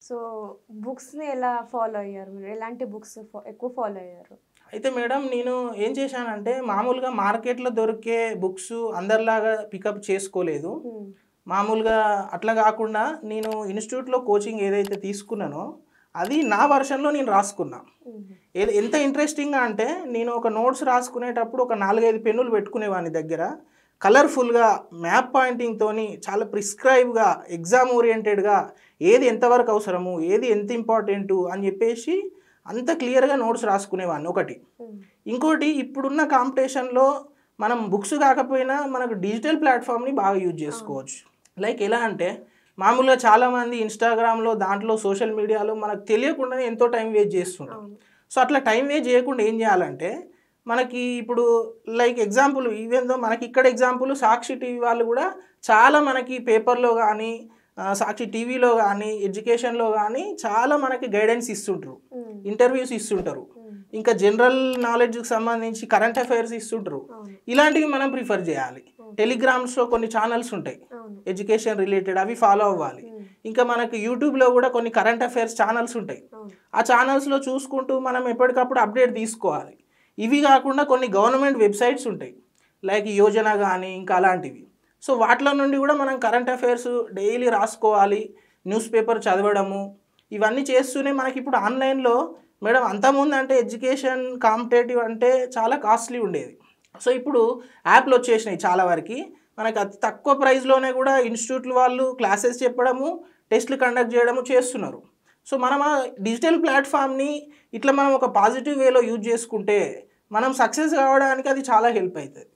So, బుక్స్‌ని ఎలా follow అయ్యారు మీరు? ఎలాంటి బుక్స్ ఎక్కువ ఫాలో అయ్యారు? అయితే మేడం నేను ఏం చేశానంటే మామూలుగా మార్కెట్‌లో దొరికే బుక్స్ అందరిలాగా పికప్ చేసుకోలేదు. హ్మ్. మామూలుగా అట్లా గాకుండా నేను ఇన్‌స్టిట్యూట్‌లో కోచింగ్ ఏదైతే తీసుకున్నానో అది నా వెర్షన్‌లో నేను రాసుకున్నా. హుహు. ఎంత ఇంట్రెస్టింగ్‌గా అంటే నేను ఒక నోట్స్ రాసుకునేటప్పుడు ఒక 4, 5 పెన్నులు పెట్టుకునేవాడిని దగ్గర. కలర్‌ఫుల్‌గా మ్యాప్ పాయింటింగ్‌తోని చాలా ప్రిస్క్రైబ్‌గా ఎగ్జామ్ ఓరియెంటెడ్‌గా ఏది ఎంతవరకు అవసరము, ఏది ఎంత ఇంపార్టెంటు అని చెప్పేసి అంత క్లియర్‌గా నోట్స్ రాసుకునేవాడిని ఒకటి. హ్మ్. ఇంకోటి ఇప్పుడున్న కాంపిటీషన్‌లో మనం బుక్స్ కాకపోయినా మనకు డిజిటల్ ప్లాట్‌ఫామ్‌ని బాగా యూజ్ అవును. చేసుకోవచ్చు. లైక్ ఎలా అంటే మామూలుగా చాలామంది ఇన్‌స్టాగ్రామ్‌లో దాంట్లో సోషల్ మీడియాలో మనకు తెలియకుండానే ఎంతో టైం వేస్ట్ చేస్తుంటాం. అవును. సో, అట్లా టైం వేస్ట్ చేయకుండా ఏం చేయాలంటే మనకి ఇప్పుడు లైక్ ఎగ్జాంపుల్ ఈవెన్ దో మనకి ఇక్కడ ఎగ్జాంపుల్ సాక్షి టీవీ వాళ్ళు కూడా చాలా మనకి పేపర్‌లో గానీ, సాక్షి టీవీలో గానీ, ఎడ్యుకేషన్‌లో గానీ చాలా మనకి గైడెన్స్ ఇస్తుంటారు. హ్మ్. ఇంటర్వ్యూస్ ఇస్తుంటారు. హ్మ్. ఇంకా జనరల్ నాలెడ్జ్‌కి సంబంధించి కరెంట్ అఫైర్స్ ఇస్తుంటారు. అవును. ఇలాంటివి మనం ప్రిఫర్ చేయాలి. ఓకే. టెలిగ్రామ్స్‌లో కొన్ని ఛానల్స్ ఉంటాయి. అవును. ఎడ్యుకేషన్ రిలేటెడ్ అవి ఫాలో అవ్వాలి. హ్మ్. ఇంకా మనకు యూట్యూబ్‌లో కూడా కొన్ని కరెంట్ అఫైర్స్ ఛానల్స్ ఉంటాయి. అవును. ఆ ఛానల్స్‌లో చూసుకుంటూ మనం ఎప్పటికప్పుడు అప్డేట్ తీసుకోవాలి. ఇవి కాకుండా కొన్ని గవర్నమెంట్ వెబ్‌సైట్స్ ఉంటాయి. లైక్ యోజన గానీ ఇంకా అలాంటివి. సో, వాటిలో నుండి కూడా మనం కరెంట్ అఫైర్స్ డైలీ రాసుకోవాలి. న్యూస్ పేపర్ చదవడము ఇవన్నీ చేస్తూనే మనకిప్పుడు ఆన్‌లైన్‌లో మేడం అంతకుముందంటే ఎడ్యుకేషన్ కాంపిటేటివ్ అంటే చాలా కాస్ట్‌లీ ఉండేది. సో, ఇప్పుడు యాప్‌లు వచ్చేసినాయి చాలా వరకి. మనకు అతి తక్కువ ప్రైస్‌లోనే కూడా ఇన్‌స్టిట్యూట్‌ల వాళ్ళు క్లాసెస్ చెప్పడము, టెస్ట్‌లు కండక్ట్ చేయడము చేస్తున్నారు. సో, మనం ఆ డిజిటల్ ప్లాట్‌ఫామ్‌ని ఇట్లా మనం ఒక పాజిటివ్ వేలో యూజ్ చేసుకుంటే మనం సక్సెస్ కావడానికి అది చాలా హెల్ప్ అయితది.